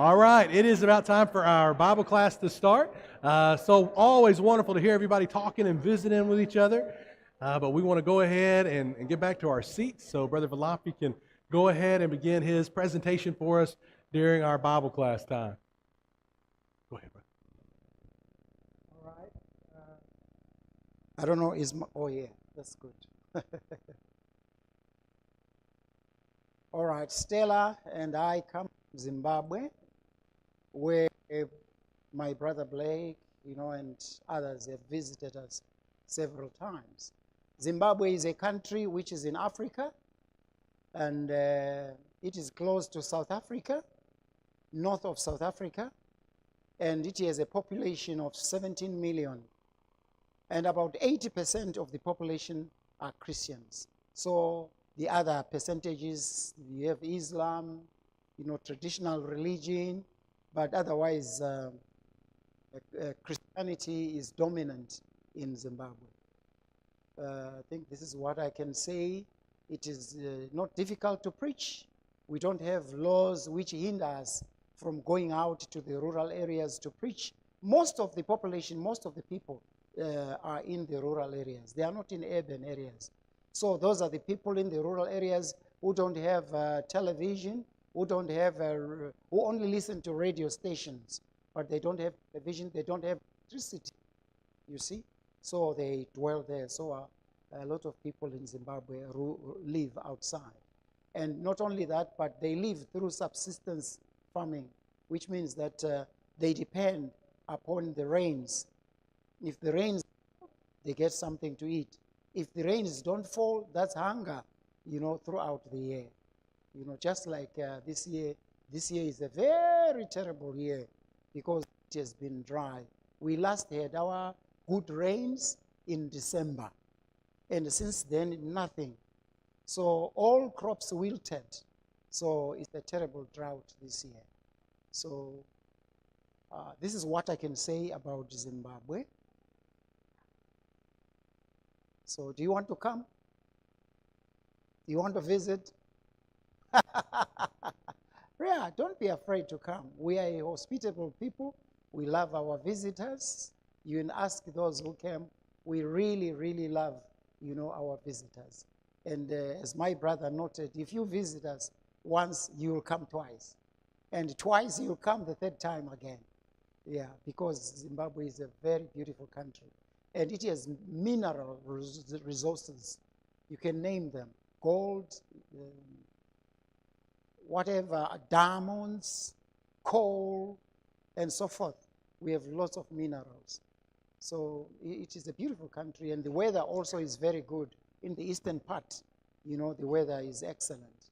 All right, it is about time for our Bible class to start. So always wonderful to hear everybody talking and visiting with each other. But we want to go ahead and get back to our seats so Brother Velaphi can go ahead and begin his presentation for us during our Bible class time. Go ahead, brother. All right. I don't know, oh yeah, that's good. All right, Stella and I come from Zimbabwe, where my brother Blake, and others have visited us several times. Zimbabwe is a country which is in Africa, and it is close to South Africa, north of South Africa, and it has a population of 17 million. And about 80% of the population are Christians. So the other percentages, you have Islam, traditional religion, but otherwise Christianity is dominant in Zimbabwe. I think this is what I can say. It is not difficult to preach. We don't have laws which hinder us from going out to the rural areas to preach. Most of the population, most of the people are in the rural areas. They are not in urban areas. So those are the people in the rural areas who don't have television, who only listen to radio stations, but they don't have television, they don't have electricity, you see? So they dwell there. So a lot of people in Zimbabwe live outside. And not only that, but they live through subsistence farming, which means that they depend upon the rains. If the rains, they get something to eat. If the rains don't fall, that's hunger, throughout the year. Just like this year is a very terrible year because it has been dry. We last had our good rains in December, and since then, nothing. So all crops wilted. So it's a terrible drought this year. So this is what I can say about Zimbabwe. So do you want to come? Do you want to visit? Yeah, don't be afraid to come. We are a hospitable people. We love our visitors. You can ask those who came. We really, really love, our visitors. And as my brother noted, if you visit us once, you will come twice. And twice, you'll come the third time again. Yeah, because Zimbabwe is a very beautiful country. And it has mineral resources. You can name them. Gold, whatever, diamonds, coal, and so forth. We have lots of minerals. So it is a beautiful country, and the weather also is very good. In the eastern part, the weather is excellent.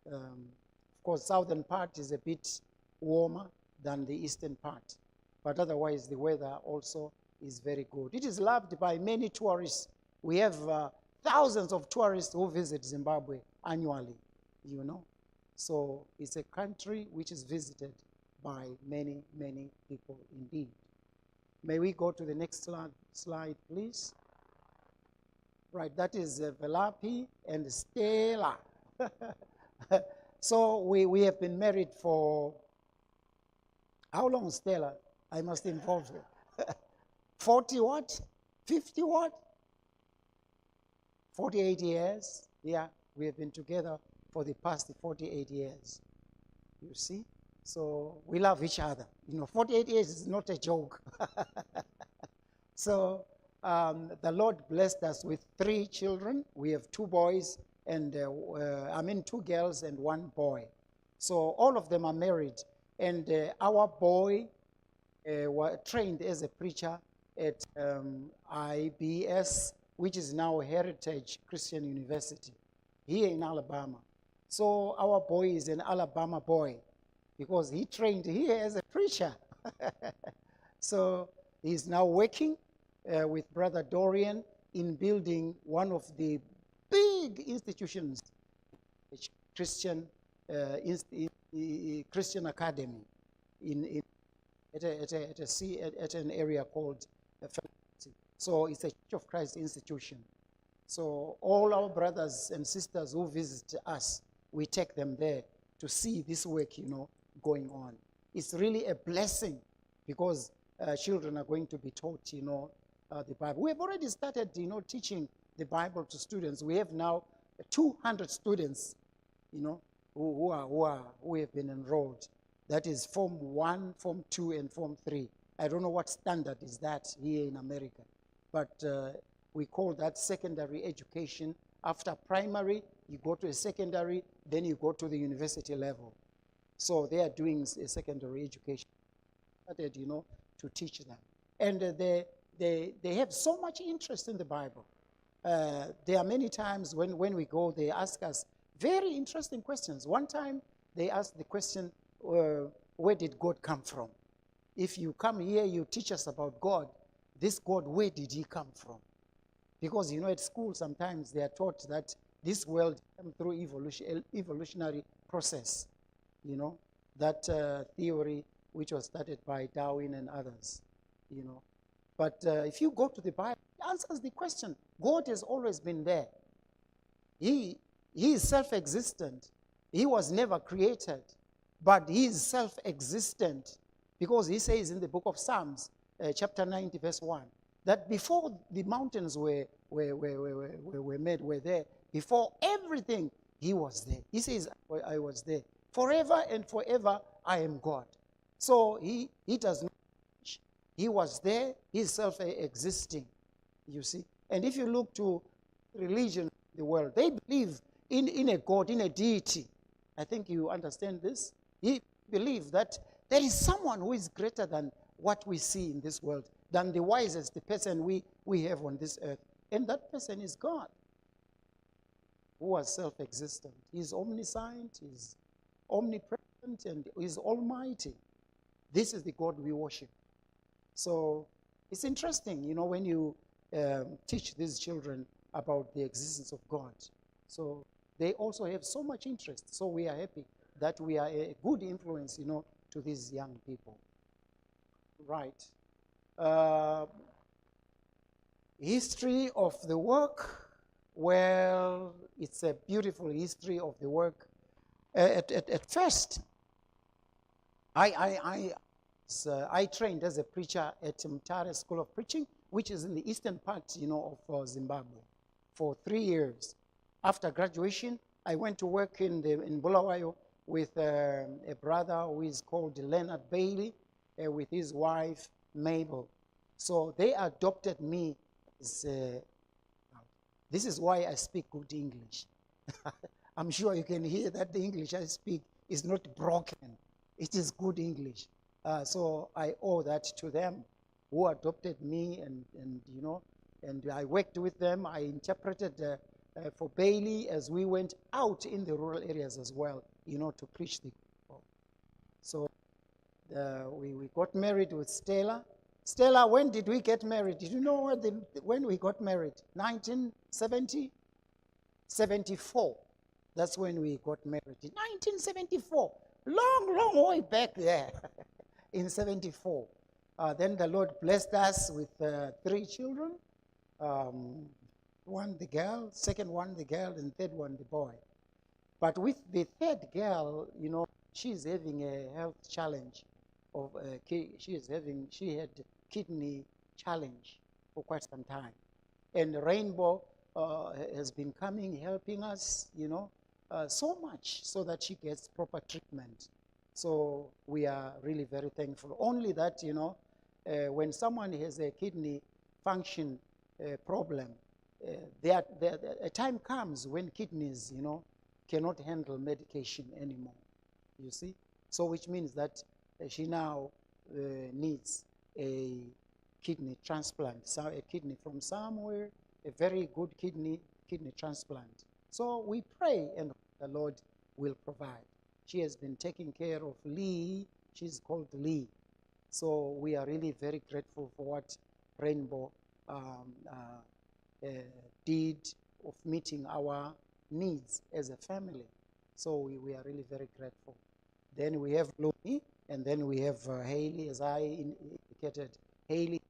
Of course, southern part is a bit warmer than the eastern part. But otherwise, the weather also is very good. It is loved by many tourists. We have thousands of tourists who visit Zimbabwe annually, So it's a country which is visited by many, many people indeed. May we go to the next slide, please? Right, that is Velaphi and Stella. So we have been married for, how long, Stella? I must involve you. 40 what? 50 what? 48 years. Yeah, we have been together for the past 48 years. You see? So we love each other. 48 years is not a joke. So the Lord blessed us with 3 children. We have 2 boys and 2 girls and 1 boy. So all of them are married. And our boy was trained as a preacher at IBS, which is now Heritage Christian University, here in Alabama. So our boy is an Alabama boy because he trained here as a preacher. So he's now working with Brother Dorian in building one of the big institutions, Christian Academy at an area called Velaphi. So it's a Church of Christ institution. So all our brothers and sisters who visit us, we take them there to see this work, going on. it's really a blessing because children are going to be taught, the Bible. We have already started, teaching the Bible to students. We have now 200 students, who have been enrolled. That is Form 1, Form 2, and Form 3. I don't know what standard is that here in America, but we call that secondary education. After primary, you go to a secondary, then you go to the university level. So they are doing a secondary education, started, to teach them. And they have so much interest in the Bible. There are many times when we go, they ask us very interesting questions. One time, they asked the question, where did God come from? If you come here, you teach us about God. This God, where did he come from? Because, at school, sometimes they are taught that this world came through evolutionary process, that theory which was started by Darwin and others, But if you go to the Bible, it answers the question. God has always been there. He is self-existent. He was never created, but he is self-existent because he says in the book of Psalms, chapter 90, verse 1, that before the mountains were made, were there, before everything, he was there. He says, I was there. Forever and forever, I am God. So he does not change. He was there. He's self-existing, you see. And if you look to religion, the world, they believe in a God, in a deity. I think you understand this. He believes that there is someone who is greater than what we see in this world, than the wisest person we have on this earth. And that person is God, who was self-existent. He's omniscient, he's omnipresent, and he's almighty. This is the God we worship. So it's interesting, when you teach these children about the existence of God. So they also have so much interest. So we are happy that we are a good influence, to these young people. Right. History of the work. Well, it's a beautiful history of the work. At first, I trained as a preacher at Mtare School of Preaching, which is in the eastern part, of Zimbabwe, for 3 years. After graduation, I went to work in Bulawayo with a brother who is called Leonard Bailey, with his wife Mabel. So they adopted me. This is why I speak good English. I'm sure you can hear that the English I speak is not broken. It is good English. So I owe that to them, who adopted me, and I worked with them. I interpreted for Bailey as we went out in the rural areas as well, to preach the gospel. So we got married with Stella. Stella, when did we get married? Did you know when we got married? 1970? 74. That's when we got married. 1974. Long way back there. In 74. Then the Lord blessed us with 3 children. One the girl, second one the girl, and third one the boy. But with the third girl, she's having a health challenge. She had kidney challenge for quite some time. And Rainbow has been coming, helping us, so much so that she gets proper treatment. So we are really very thankful. Only that, when someone has a kidney function problem, a time comes when kidneys, cannot handle medication anymore, you see? So which means that she now needs a kidney transplant, so a kidney from somewhere, a very good kidney transplant. So we pray and the Lord will provide. She has been taking care of Lee. She's called Lee. So we are really very grateful for what Rainbow did of meeting our needs as a family. So we are really very grateful. Then we have Louis, and then we have Haley, as I indicated. Haley,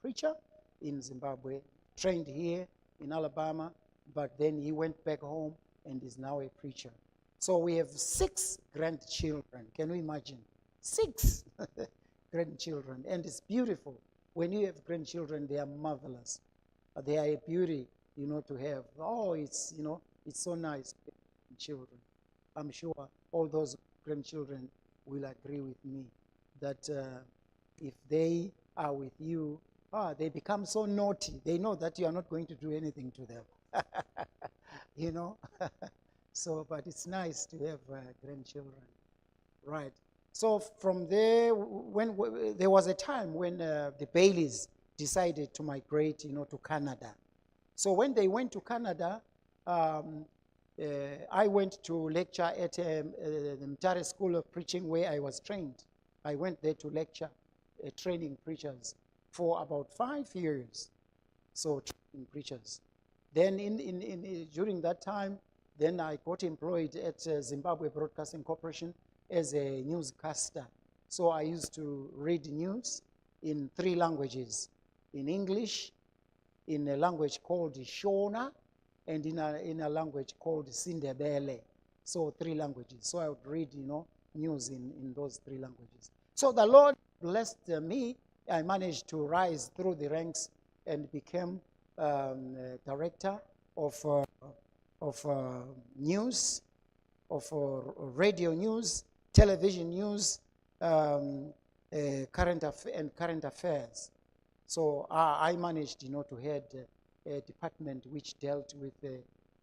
preacher in Zimbabwe, trained here in Alabama, but then he went back home and is now a preacher. So we have 6 grandchildren. Can you imagine? 6 grandchildren, and it's beautiful. When you have grandchildren, they are marvelous. They are a beauty, to have. Oh, it's so nice. Children, I'm sure all those grandchildren will agree with me that if they are with you, they become so naughty. They know that you are not going to do anything to them. So, but it's nice to have grandchildren, right? So from there, there was a time when the Baileys decided to migrate, to Canada. So when they went to Canada, I went to lecture at the Mtare School of Preaching, where I was trained. I went there to lecture, training preachers for about 5 years. So training preachers. Then during that time, then I got employed at Zimbabwe Broadcasting Corporation as a newscaster. So I used to read news in 3 languages: in English, in a language called Shona, and in a language called Sindebele. So 3 languages. So I would read, news in those 3 languages. So the Lord blessed me. I managed to rise through the ranks and became director of news, of radio news, television news, current affairs. So I managed, to head a department which dealt with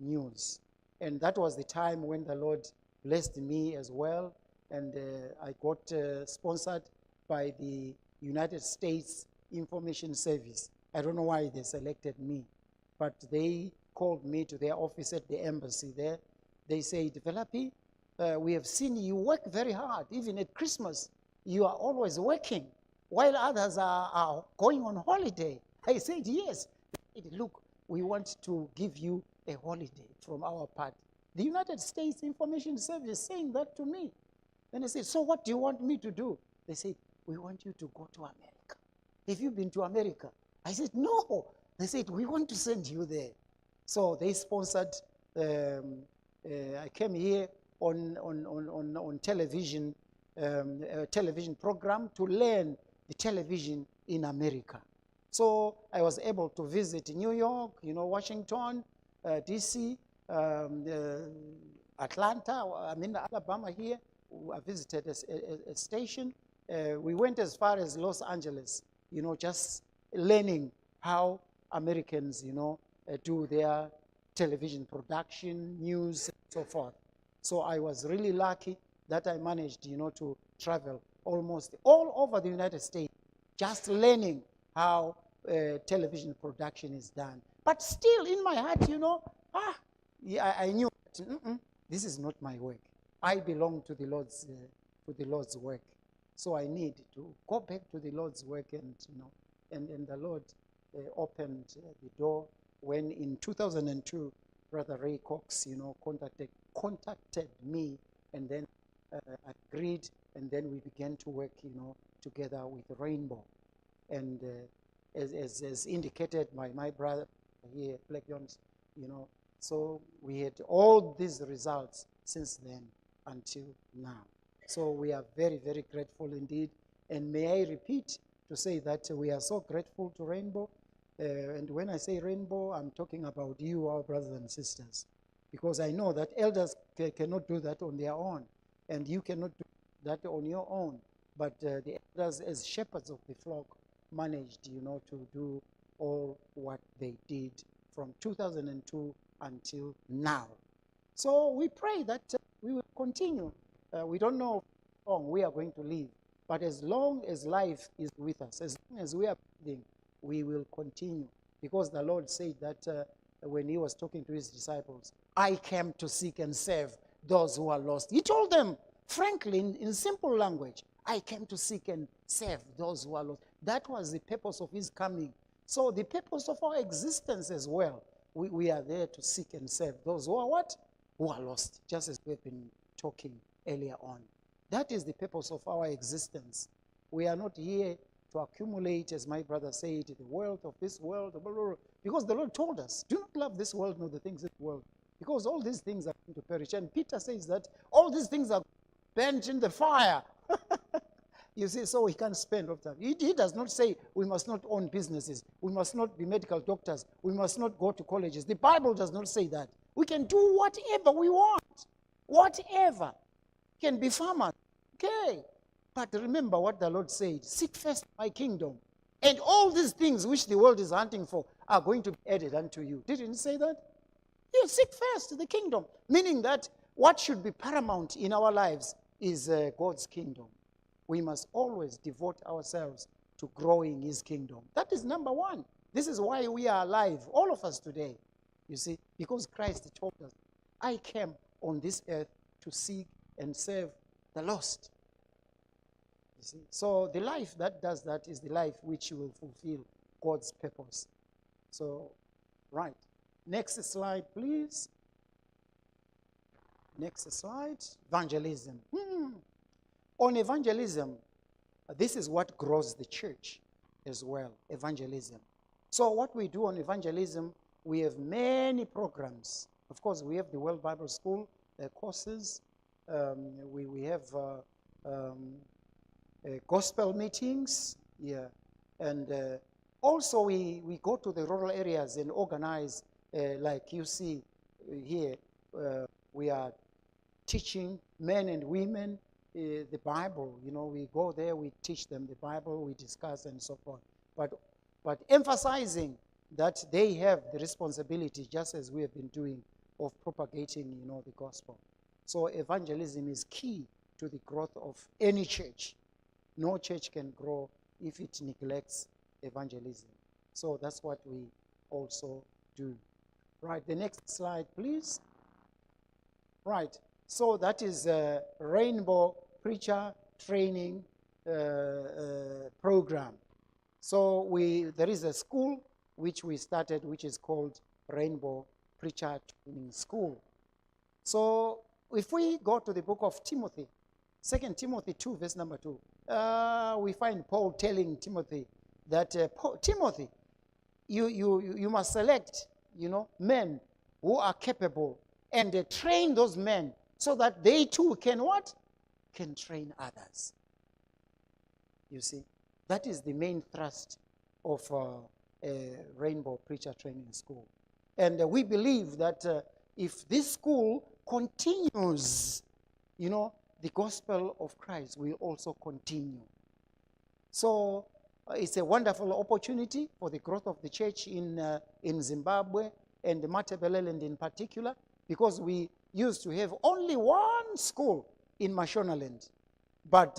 news. And that was the time when the Lord blessed me as well. And I got sponsored by the United States Information Service. I don't know why they selected me, but they called me to their office at the embassy there. They said, Velaphi, we have seen you work very hard. Even at Christmas, you are always working, while others are going on holiday. I said, yes. They said, look, we want to give you a holiday from our part. The United States Information Service saying that to me. Then I said, so what do you want me to do? They said, we want you to go to America. Have you been to America? I said, no. They said, we want to send you there. So they sponsored, I came here on television, a television program to learn the television in America. So I was able to visit New York, Washington, D.C., Atlanta, Alabama here. I visited a station. We went as far as Los Angeles, just learning how Americans, do their television production, news, and so forth. So I was really lucky that I managed, to travel almost all over the United States, just learning how television production is done. But still, in my heart, I knew that, this is not my work. I belong to the Lord's work. So I need to go back to the Lord's work, and and the Lord opened the door when in 2002, Brother Ray Cox, contacted me, and then agreed, and then we began to work, together with Rainbow. And as indicated by my brother here, Black Jones, so we had all these results since then until now. So we are very, very grateful indeed. And may I repeat to say that we are so grateful to Rainbow. And when I say Rainbow, I'm talking about you, our brothers and sisters, because I know that elders cannot do that on their own, and you cannot do that on your own. But the elders, as shepherds of the flock, managed, to do all what they did from 2002 until now. So we pray that we will continue. We don't know how long we are going to live, but as long as life is with us, as long as we are breathing, we will continue. Because the Lord said that when he was talking to his disciples, I came to seek and save those who are lost. He told them, frankly, in simple language, I came to seek and save those who are lost. That was the purpose of his coming. So the purpose of our existence as well, we are there to seek and save those who are what? Who are lost, just as we've been talking earlier on. That is the purpose of our existence. We are not here to accumulate, as my brother said, the wealth of this world, blah, blah, blah, because the Lord told us, do not love this world nor the things of the world, because all these things are going to perish. And Peter says that all these things are burnt in the fire. You see, so we can spend all time. He does not say we must not own businesses. We must not be medical doctors. We must not go to colleges. The Bible does not say that. We can do whatever we want. Whatever. Can be farmers. Okay. But remember what the Lord said. Seek first my kingdom. And all these things which the world is hunting for are going to be added unto you. Didn't he say that? You seek first the kingdom. Meaning that what should be paramount in our lives is God's kingdom. We must always devote ourselves to growing his kingdom. That is number one. This is why we are alive, all of us today. You see, because Christ told us, I came on this earth to seek and serve the lost. You see, so the life that does that is the life which will fulfill God's purpose. So, right. Next slide, please. Next slide. Evangelism. On evangelism, this is what grows the church as well, evangelism. So what we do on evangelism, we have many programs. Of course, we have the World Bible School courses. We have gospel meetings. Yeah. And also we go to the rural areas and organize, like you see here, we are teaching men and women the Bible. You know, we go there, we teach them the Bible, we discuss and so forth. But emphasizing that they have the responsibility, just as we have been doing, of propagating, you know, the gospel. So evangelism is key to the growth of any church. No church can grow if it neglects evangelism. So that's what we also do. Right, the next slide, please. Right, so that is a Rainbow Preacher Training program. So there is a school which we started, which is called Rainbow Preacher Training School. So if we go to the book of Timothy, 2 Timothy 2, verse number 2, we find Paul telling Timothy that, Timothy, you must select, you know, men who are capable and train those men so that they too can what? Can train others. You see, that is the main thrust of a Rainbow Preacher Training School. And we believe that if this school continues, you know, the gospel of Christ will also continue. So it's a wonderful opportunity for the growth of the church in Zimbabwe and Matabeleland in particular, because we used to have only one school in Mashonaland. But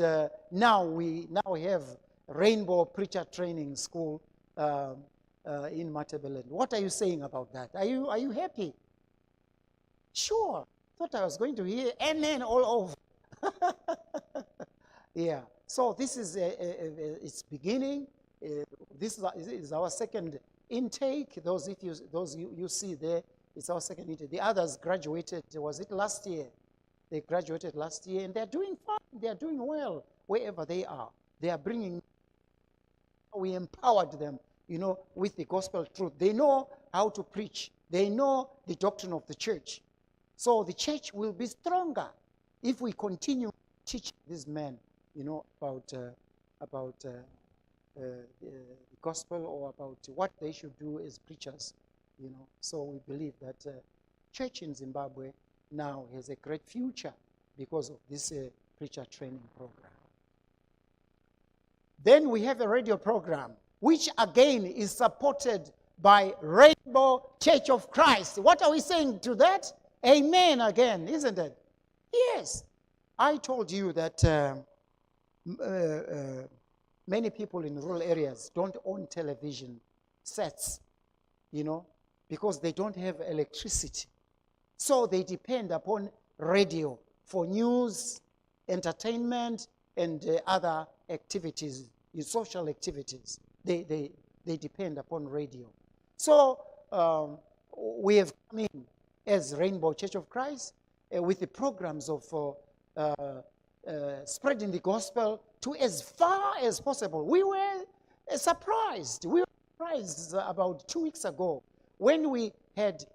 now we have Rainbow Preacher Training School in Matabeleland. What are you saying about that? Are you happy? Sure. Thought I was going to hear amen all over. Yeah. So this is its beginning. This is our second intake. Those you see there, it's our second intake. The others graduated. Was it last year? They graduated last year, and they're doing fine. They are doing well wherever they are. They are bringing. We empowered them, you know, with the gospel truth. They know how to preach. They know the doctrine of the church. So the church will be stronger if we continue teaching these men, you know, about the gospel, or about what they should do as preachers, you know. So we believe that church in Zimbabwe now has a great future because of this preacher training program. Then we have a radio program, which again is supported by Rainbow Church of Christ. What are we saying to that? Amen again, isn't it? Yes. I told you that many people in rural areas don't own television sets, you know, because they don't have electricity. So they depend upon radio for news, entertainment, and other activities, social activities. They depend upon radio. So we have come in as Rainbow Church of Christ with the programs of spreading the gospel to as far as possible. We were surprised. We were surprised about 2 weeks ago when we had,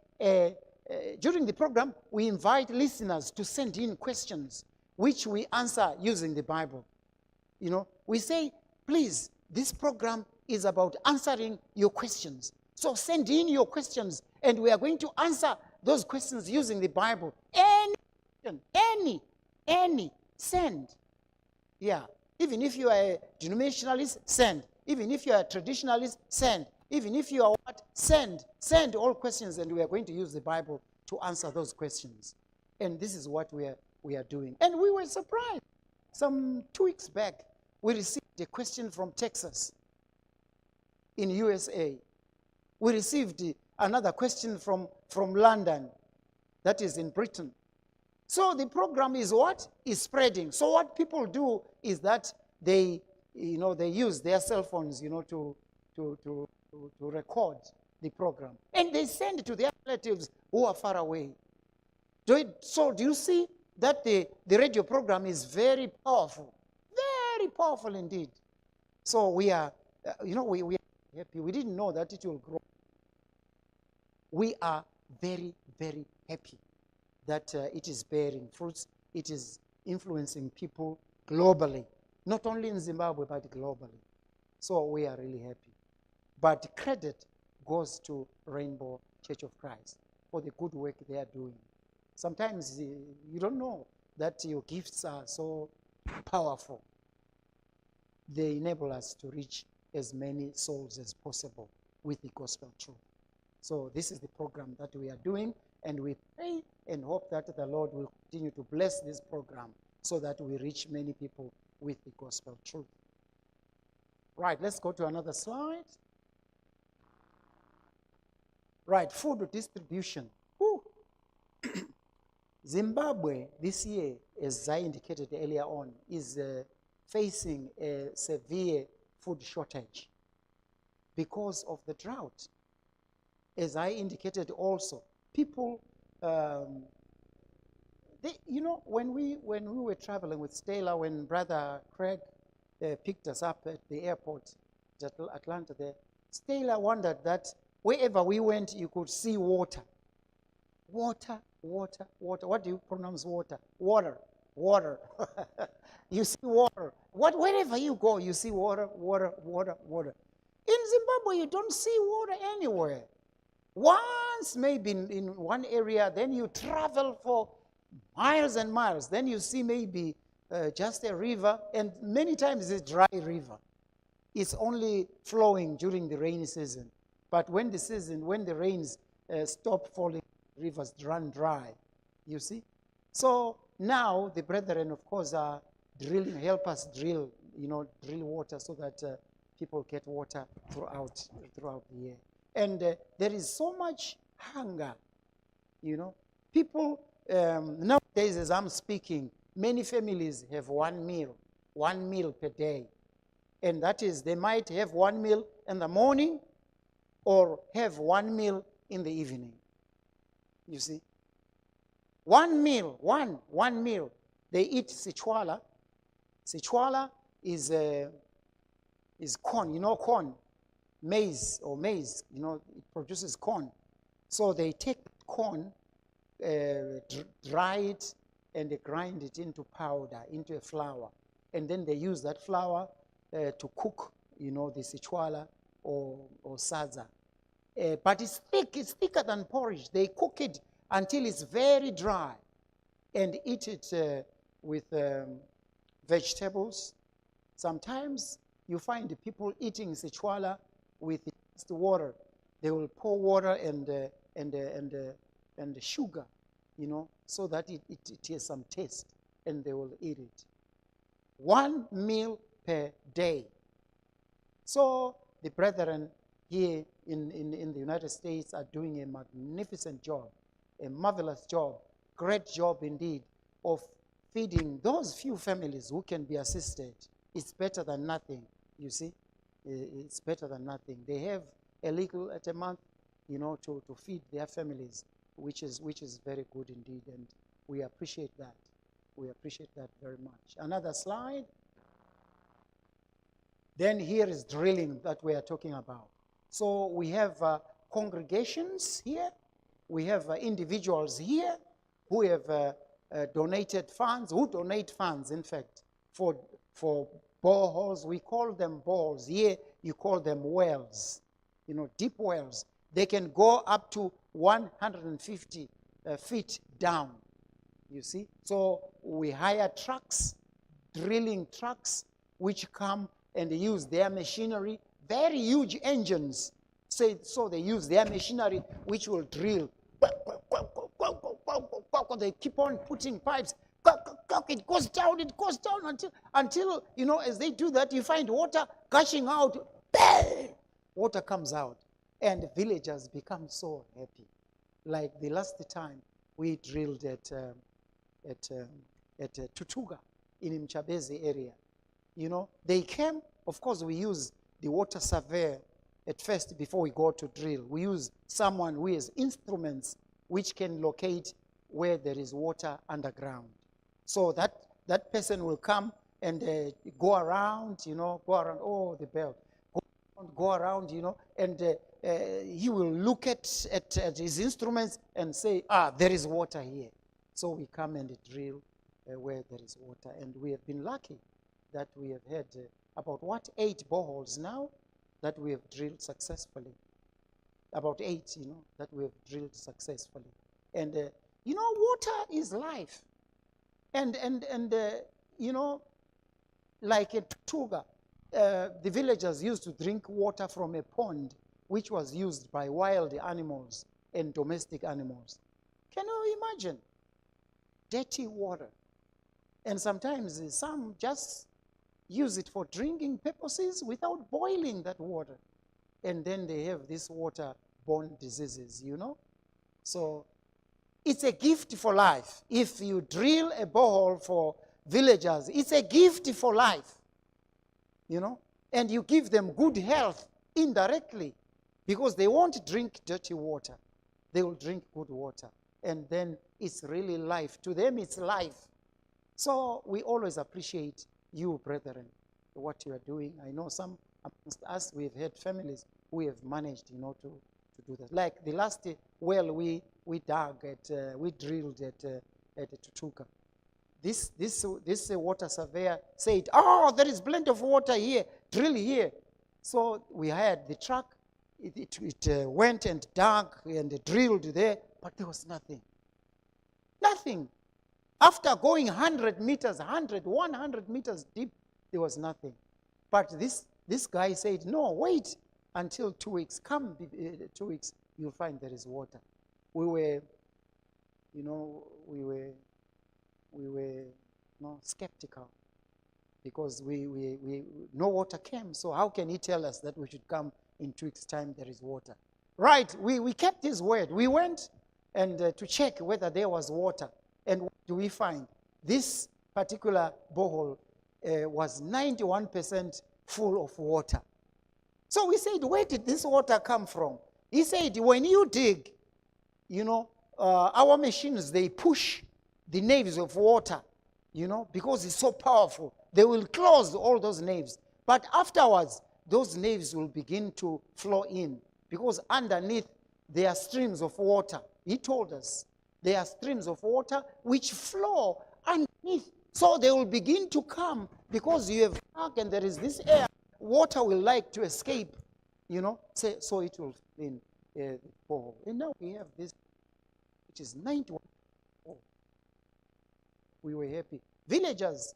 during the program, we invite listeners to send in questions which we answer using the Bible. We say, please, this program is about answering your questions. So send in your questions, and we are going to answer those questions using the Bible. Any, send. Yeah. Even if you are a denominationalist, send. Even if you are a traditionalist, send. Even if you are what, send. Send all questions, and we are going to use the Bible to answer those questions. And this is what we are doing. And we were surprised. Some 2 weeks back, we received a question from Texas in USA. We received another question from London, that is in Britain. So the program is what? Is spreading. So what people do is that they use their cell phones, to record the program. And they send it to their relatives who are far away. So do you see that the radio program is very powerful? Very powerful indeed. So we are, we are happy. We didn't know that it will grow. We are very, very happy that it is bearing fruits. It is influencing people globally, not only in Zimbabwe, but globally. So we are really happy. But credit goes to Rainbow Church of Christ for the good work they are doing. Sometimes you don't know that your gifts are so powerful. They enable us to reach as many souls as possible with the gospel truth. So this is the program that we are doing, and we pray and hope that the Lord will continue to bless this program so that we reach many people with the gospel truth. Right, let's go to another slide. Right, food distribution. Whew. Zimbabwe this year, as I indicated earlier on, is facing a severe food shortage because of the drought. As I indicated also, people, when we were traveling with Stella, when Brother Craig picked us up at the airport at Atlanta there, Stella wondered that wherever we went, you could see water. Water, water, water. What do you pronounce water? Water, water. You see water. Wherever you go, you see water, water, water, water. In Zimbabwe, you don't see water anywhere. Once maybe in one area, then you travel for miles and miles. Then you see maybe just a river, and many times it's a dry river. It's only flowing during the rainy season. But when the rains stop falling, rivers run dry, you see. So now the brethren, of course, are help us drill water so that people get water throughout the year. And there is so much hunger, People, nowadays as I'm speaking, many families have one meal per day. And that is, they might have one meal in the morning or have one meal in the evening. You see? One meal. They eat sichwala. Sichwala is corn, corn. Maize, it produces corn. So they take corn, dry it, and they grind it into powder, into a flour. And then they use that flour to cook, the sichwala or sadza. But it's thicker than porridge. They cook it until it's very dry and eat it with vegetables. Sometimes you find the people eating sichwala with just water. They will pour water and sugar, so that it has some taste, and they will eat it. One meal per day. So the brethren here in the United States are doing a magnificent job, a marvelous job, great job indeed, of feeding those few families who can be assisted. It's better than nothing, you see. It's better than nothing. They have a little at a month, to feed their families, which is very good indeed, and we appreciate that. We appreciate that very much. Another slide. Then here is drilling that we are talking about. So we have congregations here. We have individuals here who have donated funds, who donate funds, in fact, for boreholes. We call them boreholes. Here you call them wells, deep wells. They can go up to 150 feet down, you see. So we hire trucks, drilling trucks, which come and use their machinery, very huge engines. So they use their machinery, which will drill. They keep on putting pipes. It goes down until as they do that, you find water gushing out. Water comes out, and villagers become so happy. Like the last time we drilled at Tutuga in Mchabezi area. They came. Of course, we use the water surveyor at first before we go to drill. We use someone who has instruments which can locate where there is water underground. So that person will come and go around, oh, the bell. Go around, and he will look at his instruments and say, there is water here. So we come and drill where there is water. And we have been lucky that we have had about 8 boreholes now that we have drilled successfully. About 8, that we have drilled successfully. And, water is life. And like at Tuga, the villagers used to drink water from a pond which was used by wild animals and domestic animals. Can you imagine? Dirty water. And sometimes some just use it for drinking purposes without boiling that water. And then they have these water-borne diseases, So it's a gift for life. If you drill a borehole for villagers, it's a gift for life. And you give them good health indirectly because they won't drink dirty water. They will drink good water. And then it's really life. To them, it's life. So we always appreciate you, brethren, what you are doing. I know some amongst us, we've had families who have managed, to do that. Like the last well we dug we drilled at Tutuka. This water surveyor said, there is plenty of water here, drill here. So we hired the truck. It went and dug and drilled there, but there was nothing. Nothing. After going 100 meters, 100 meters deep, there was nothing. But this guy said, no, wait until 2 weeks. Come 2 weeks, you'll find there is water. We were skeptical because we no water came. So how can he tell us that we should come in 2 weeks' time there is water? Right, we kept his word. We went and to check whether there was water. And what do we find? This particular borehole was 91% full of water. So we said, where did this water come from? He said, when you dig, our machines, they push the naves of water, because it's so powerful. They will close all those naves. But afterwards, those naves will begin to flow in because underneath there are streams of water. He told us there are streams of water which flow underneath. So they will begin to come because you have dark and there is this air. Water will like to escape, so it will in the borehole. And now we have this, which is 91. We were happy. Villagers,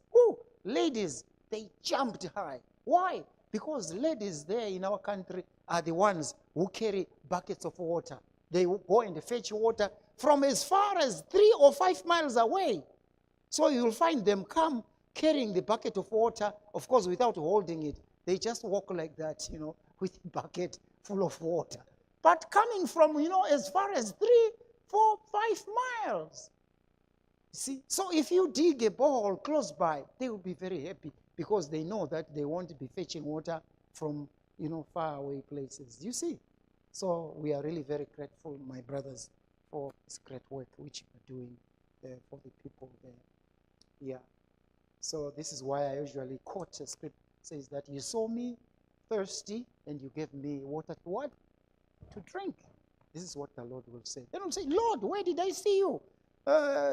ladies, they jumped high. Why? Because ladies there in our country are the ones who carry buckets of water. They go and fetch water from as far as 3 or 5 miles away. So you'll find them come carrying the bucket of water, of course, without holding it. They just walk like that, with a bucket full of water. But coming from, as far as 3, 4, 5 miles. See, so if you dig a borehole close by, they will be very happy because they know that they won't be fetching water from, far away places. You see? So we are really very grateful, my brothers, for this great work which you are doing for the people there. Yeah. So this is why I usually quote a script. It says that you saw me thirsty and you gave me water to what? To drink. This is what the Lord will say. They don't say, Lord, where did I see you?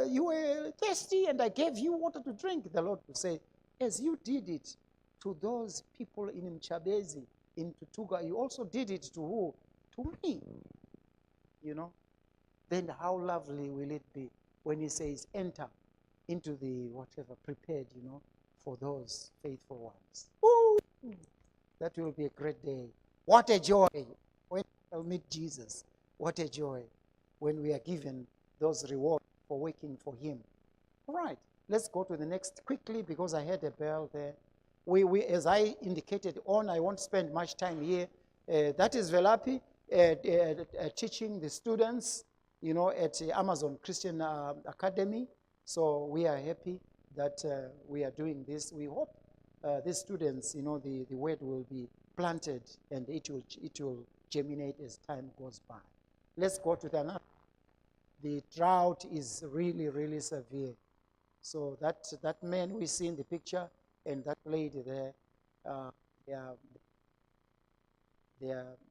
You were thirsty and I gave you water to drink. The Lord will say, as you did it to those people in Mchabezi, in Tutuga. You also did it to who? To me. You know? Then how lovely will it be when he says, enter into the whatever prepared, for those faithful ones. Woo! That will be a great day. What a joy when we'll meet Jesus. What a joy when we are given those rewards for working for him. All right, let's go to the next quickly because I had a bell there. We as I indicated on, I won't spend much time here. That is Velaphi teaching the students, at Amazon Christian Academy. So we are happy that we are doing this. We hope these students, the word will be planted and it will germinate as time goes by. Let's go to the another. The drought is really, really severe. So that man we see in the picture and that lady there,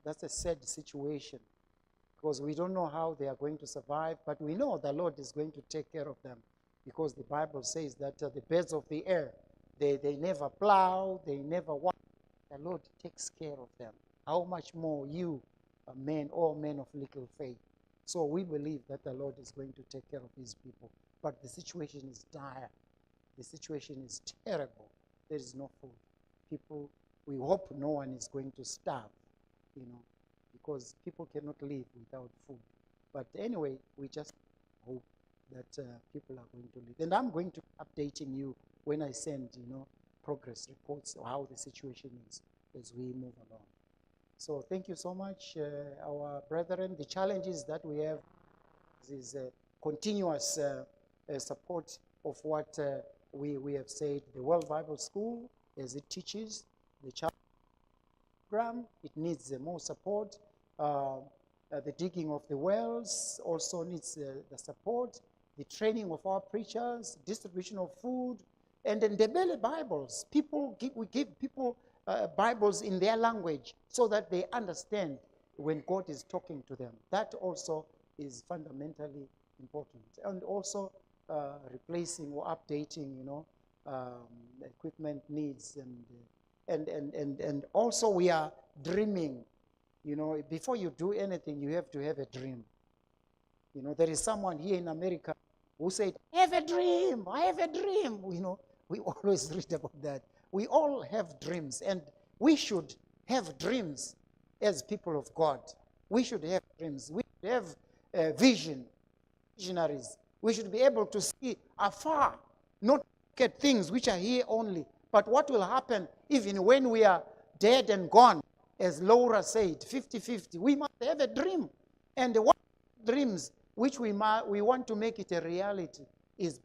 that's a sad situation because we don't know how they are going to survive, but we know the Lord is going to take care of them because the Bible says that the birds of the air, they never plow, they never walk. The Lord takes care of them. How much more you, men, all men of little faith. So we believe that the Lord is going to take care of his people. But the situation is dire. The situation is terrible. There is no food. People, we hope no one is going to starve, because people cannot live without food. But anyway, we just hope that people are going to live. And I'm going to be updating you when I send, progress reports of how the situation is as we move along. So thank you so much, our brethren. The challenges that we have is continuous support of what we have said. The World Bible School, as it teaches, the child program, it needs more support. The digging of the wells also needs the support. The training of our preachers, distribution of food, and then the Ndebele Bibles. We give people Bibles in their language so that they understand when God is talking to them. That also is fundamentally important. And also replacing or updating, equipment needs, and also we are dreaming. Before you do anything, you have to have a dream. There is someone here in America who said, I have a dream, I have a dream. We always read about that. We all have dreams, and we should have dreams as people of God. We should have dreams. We should have visionaries. We should be able to see afar, not look at things which are here only, but what will happen even when we are dead and gone, as Laura said, 50-50. We must have a dream. And one dreams which we want to make it a reality is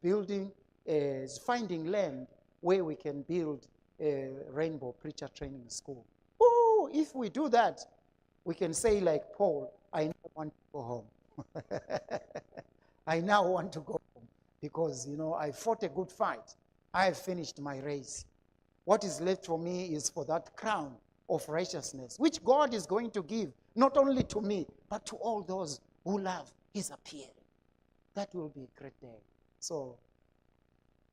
finding land where we can build a Rainbow Preacher Training School. Oh, if we do that, we can say like Paul, I now want to go home. I now want to go home because, I fought a good fight. I have finished my race. What is left for me is for that crown of righteousness, which God is going to give, not only to me, but to all those who love his appearing. That will be a great day. So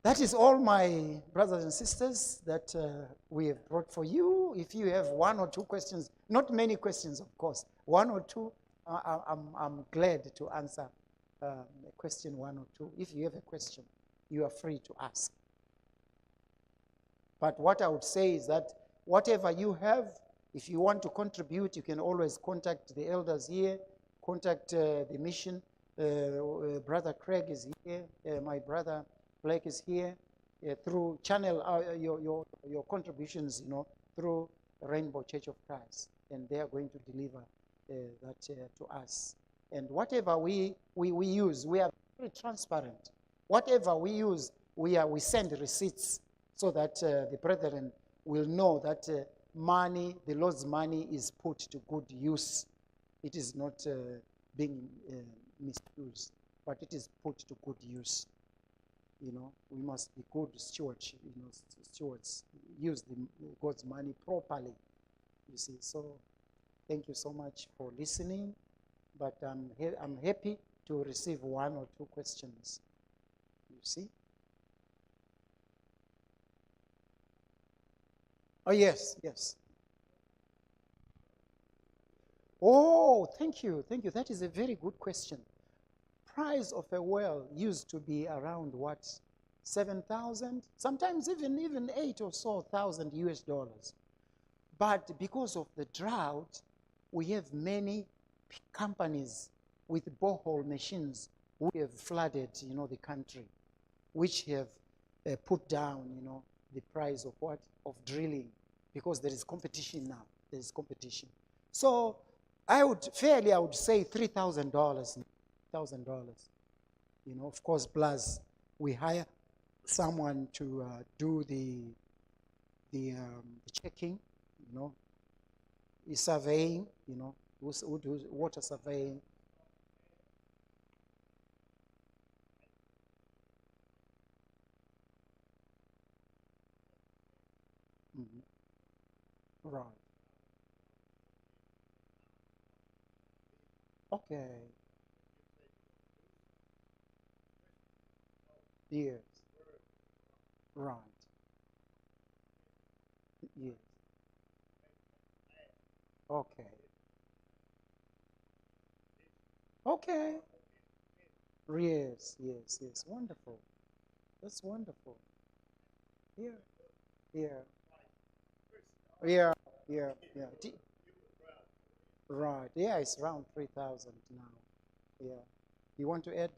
that is all, my brothers and sisters, that we have brought for you. If you have one or two questions, not many questions, of course, one or two, I'm glad to answer a question one or two. If you have a question, you are free to ask. But what I would say is that whatever you have, if you want to contribute, you can always contact the elders here, contact the mission. Brother Craig is here, my brother Blake is here, through channel your contributions, through Rainbow Church of Christ, and they are going to deliver that to us. And whatever we use, we are very transparent. Whatever we use, we send receipts so that the brethren will know that money, the Lord's money, is put to good use. It is not being misused, but it is put to good use. We must be good stewards. Stewards use God's money properly. You see, so thank you so much for listening. But I'm happy to receive one or two questions. You see. Oh, yes, yes. Oh, thank you, thank you. That is a very good question. Price of a well used to be around what, 7,000, sometimes even 8 or so thousand US dollars. But because of the drought, we have many companies with borehole machines who have flooded, the country, which have put down, the price of what? Of drilling, because there is competition now. There is competition. So I would say $3,000, $1,000. Of course, plus we hire someone to do the checking, the surveying, who does water surveying. Mhm. Right. Okay. Yes. Right. Yes. Okay. Okay. Yes. Yes. Yes. Wonderful. That's wonderful. Yeah. Yeah. Yeah. Yeah. Yeah. Right. Yeah. It's around 3,000 now. Yeah. You want to add?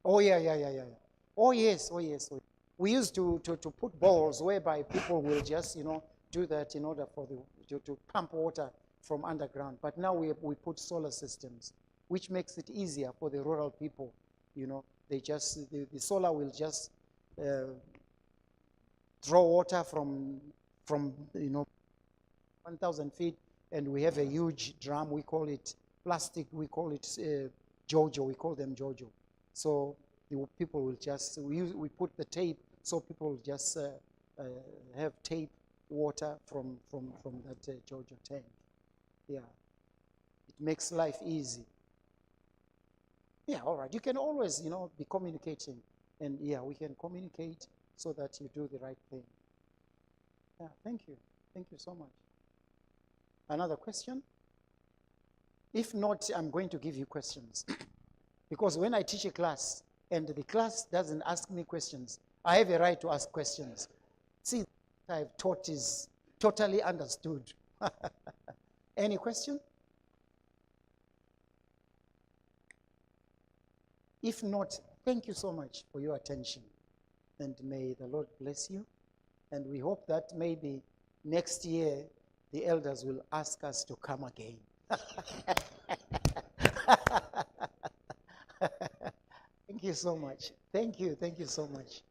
Oh, yeah, yeah, yeah, yeah, yeah. Oh, yes, oh, yes. Oh, we used to put bowls whereby people will just, do that in order for to pump water from underground. But now we put solar systems, which makes it easier for the rural people. They just, the solar will just uh, draw water from 1,000 feet, and we have a huge drum. We call it plastic. We call it Jojo. We call them Jojo. So the people will just we put the tape, so people will just have tape water from that Jojo tank. Yeah, it makes life easy. Yeah, all right. You can always be communicating, and yeah, we can communicate so that you do the right thing. Yeah, thank you so much. Another question? If not, I'm going to give you questions. Because when I teach a class and the class doesn't ask me questions, I have a right to ask questions. See, what I've taught is totally understood. Any question? If not, thank you so much for your attention. And may the Lord bless you. And we hope that maybe next year the elders will ask us to come again. Thank you so much. Thank you so much.